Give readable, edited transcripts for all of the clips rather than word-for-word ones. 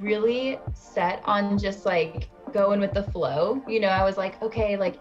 really set on just like going with the flow. You know, I was like, okay, like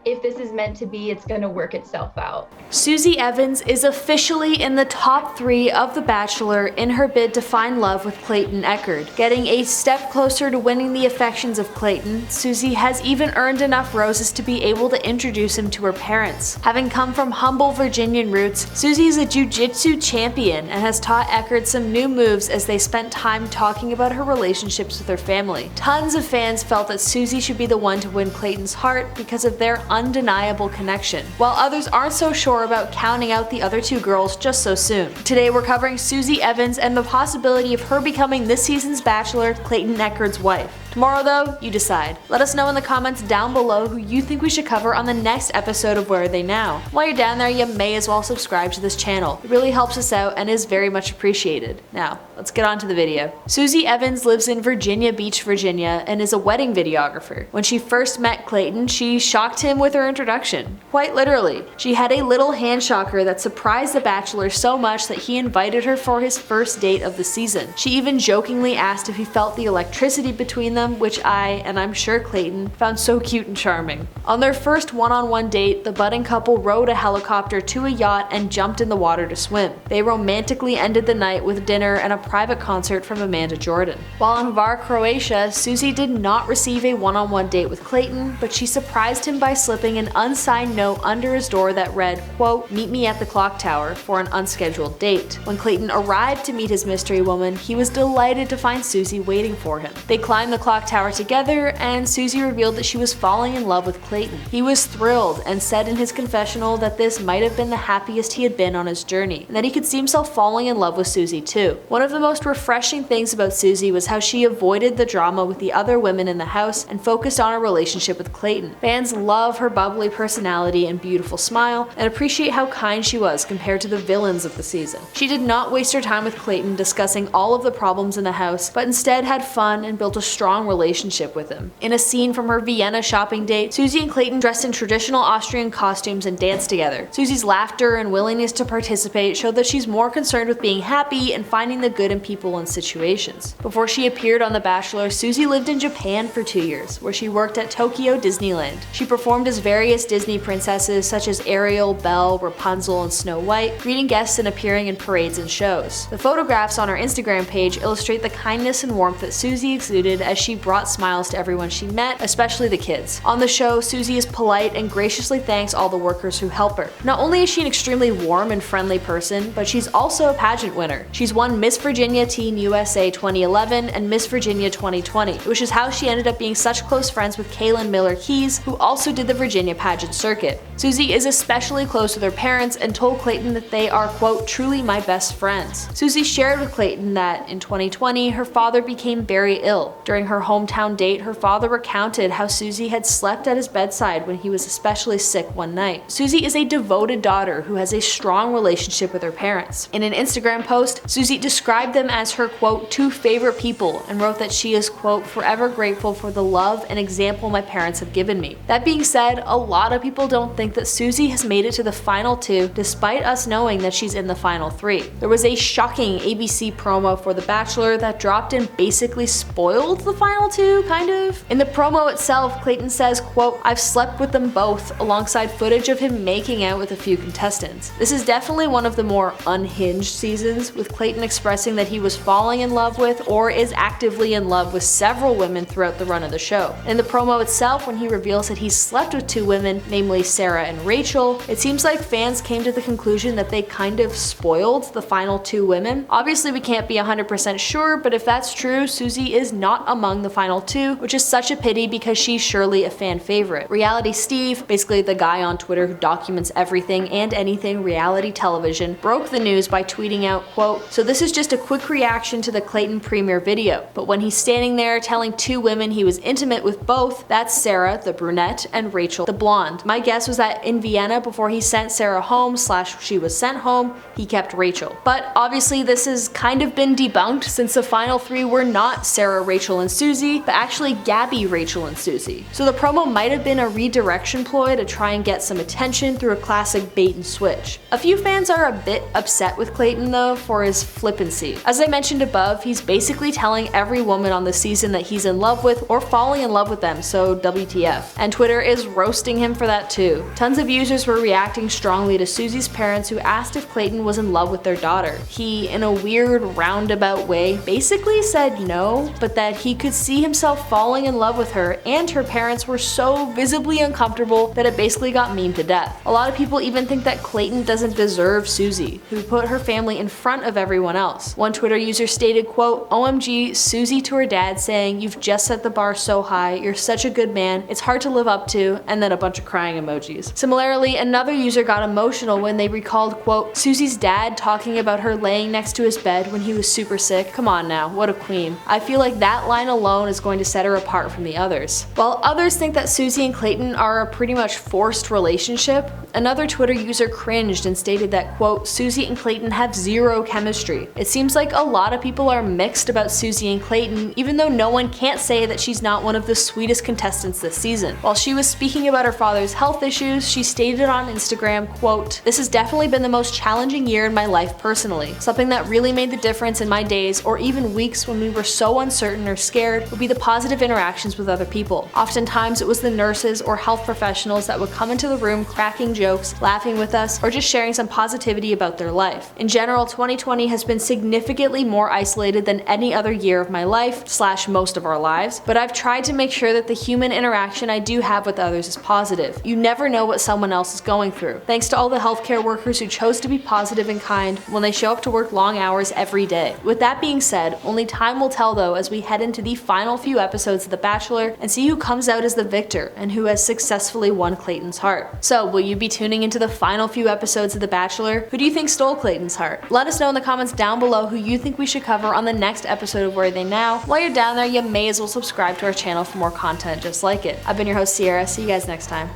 if this is meant to be, it's gonna work itself out. Susie Evans is officially in the top 3 of The Bachelor in her bid to find love with Clayton Echard. Getting a step closer to winning the affections of Clayton, Susie has even earned enough roses to be able to introduce him to her parents. Having come from humble Virginian roots, Susie is a jiu-jitsu champion and has taught Echard some new moves as they spent time talking about her relationships with her family. Tons of fans felt that Susie should be the one to win Clayton's heart because of their undeniable connection, while others aren't so sure about counting out the other 2 girls just so soon. Today we're covering Susie Evans and the possibility of her becoming this season's Bachelor, Clayton Echard's wife. Tomorrow though, you decide. Let us know in the comments down below who you think we should cover on the next episode of Where Are They Now. While you're down there, you may as well subscribe to this channel. It really helps us out and is very much appreciated. Now, let's get on to the video. Susie Evans lives in Virginia Beach, Virginia, and is a wedding videographer. When she first met Clayton, she shocked him with her introduction. Quite literally. She had a little hand shocker that surprised the Bachelor so much that he invited her for his first date of the season. She even jokingly asked if he felt the electricity between them, which and I'm sure Clayton, found so cute and charming. On their first one-on-one date, the budding couple rode a helicopter to a yacht and jumped in the water to swim. They romantically ended the night with dinner and a private concert from Amanda Jordan. While in Var, Croatia, Susie did not receive a one-on-one date with Clayton, but she surprised him by slipping an unsigned note under his door that read, quote, "Meet me at the clock tower for an unscheduled date." When Clayton arrived to meet his mystery woman, he was delighted to find Susie waiting for him. They climbed the clock tower together, and Susie revealed that she was falling in love with Clayton. He was thrilled and said in his confessional that this might have been the happiest he had been on his journey, and that he could see himself falling in love with Susie too. One of the most refreshing things about Susie was how she avoided the drama with the other women in the house and focused on her relationship with Clayton. Fans love her bubbly personality and beautiful smile, and appreciate how kind she was compared to the villains of the season. She did not waste her time with Clayton discussing all of the problems in the house, but instead had fun and built a strong relationship with him. In a scene from her Vienna shopping date, Susie and Clayton dressed in traditional Austrian costumes and danced together. Susie's laughter and willingness to participate showed that she's more concerned with being happy and finding the good in people and situations. Before she appeared on The Bachelor, Susie lived in Japan for 2 years, where she worked at Tokyo Disneyland. She performed as various Disney princesses such as Ariel, Belle, Rapunzel, and Snow White, greeting guests and appearing in parades and shows. The photographs on her Instagram page illustrate the kindness and warmth that Susie exuded as she brought smiles to everyone she met, especially the kids. On the show, Susie is polite and graciously thanks all the workers who help her. Not only is she an extremely warm and friendly person, but she's also a pageant winner. She's won Miss Virginia Teen USA 2011 and Miss Virginia 2020, which is how she ended up being such close friends with Kaylin Miller-Keys, who also did the Virginia pageant circuit. Susie is especially close with her parents and told Clayton that they are, quote, "truly my best friends." Susie shared with Clayton that in 2020, her father became very ill. During her hometown date, her father recounted how Susie had slept at his bedside when he was especially sick one night. Susie is a devoted daughter who has a strong relationship with her parents. In an Instagram post, Susie described them as her, quote, "2 favorite people," and wrote that she is, quote, "forever grateful for the love and example my parents have given me." That being said, a lot of people don't think that Susie has made it to the final 2 despite us knowing that she's in the final 3. There was a shocking ABC promo for The Bachelor that dropped and basically spoiled the final 2, kind of. In the promo itself, Clayton says, quote, "I've slept with them both," alongside footage of him making out with a few contestants. This is definitely one of the more unhinged seasons, with Clayton expressing that he was falling in love with or is actively in love with several women throughout the run of the show. In the promo itself, when he reveals that he's slept with 2 women, namely Sarah and Rachel, it seems like fans came to the conclusion that they kind of spoiled the final 2 women. Obviously we can't be 100% sure, but if that's true, Susie is not among the final 2, which is such a pity because she's surely a fan favorite. Reality Steve, basically the guy on Twitter who documents everything and anything reality television, broke the news by tweeting out, quote, "So this is just a quick reaction to the Clayton premiere video, but when he's standing there telling 2 women he was intimate with both, that's Sarah, the brunette, and Rachel, the blonde. My guess was that in Vienna, before he sent Sarah home / she was sent home, he kept Rachel." But obviously this has kind of been debunked since the final 3 were not Sarah, Rachel, and Susie, Susie, but actually Gabby, Rachel, and Susie. So the promo might have been a redirection ploy to try and get some attention through a classic bait and switch. A few fans are a bit upset with Clayton though for his flippancy. As I mentioned above, he's basically telling every woman on the season that he's in love with or falling in love with them, so WTF. And Twitter is roasting him for that too. Tons of users were reacting strongly to Susie's parents who asked if Clayton was in love with their daughter. He, in a weird roundabout way, basically said no, but that he could see himself falling in love with her, and her parents were so visibly uncomfortable that it basically got memed to death. A lot of people even think that Clayton doesn't deserve Susie, who put her family in front of everyone else. One Twitter user stated, quote, "OMG, Susie to her dad saying, 'You've just set the bar so high, you're such a good man, it's hard to live up to,' and then a bunch of crying emojis." Similarly, another user got emotional when they recalled, quote, "Susie's dad talking about her laying next to his bed when he was super sick. Come on now, what a queen. I feel like that line alone is going to set her apart from the others." While others think that Susie and Clayton are a pretty much forced relationship, another Twitter user cringed and stated that, quote, "Susie and Clayton have zero chemistry. It seems like a lot of people are mixed about Susie and Clayton, even though no one can't say that she's not one of the sweetest contestants this season." While she was speaking about her father's health issues, she stated on Instagram, quote, "This has definitely been the most challenging year in my life personally. Something that really made the difference in my days or even weeks when we were so uncertain or scared would be the positive interactions with other people. Oftentimes it was the nurses or health professionals that would come into the room cracking jokes, laughing with us, or just sharing some positivity about their life. In general, 2020 has been significantly more isolated than any other year of my life / most of our lives, but I've tried to make sure that the human interaction I do have with others is positive. You never know what someone else is going through. Thanks to all the healthcare workers who chose to be positive and kind when they show up to work long hours every day." With that being said, only time will tell though as we head into the final few episodes of The Bachelor and see who comes out as the victor and who has successfully won Clayton's heart. So will you be tuning into the final few episodes of The Bachelor? Who do you think stole Clayton's heart? Let us know in the comments down below who you think we should cover on the next episode of Where Are They Now. While you're down there, you may as well subscribe to our channel for more content just like it. I've been your host Sierra, see you guys next time.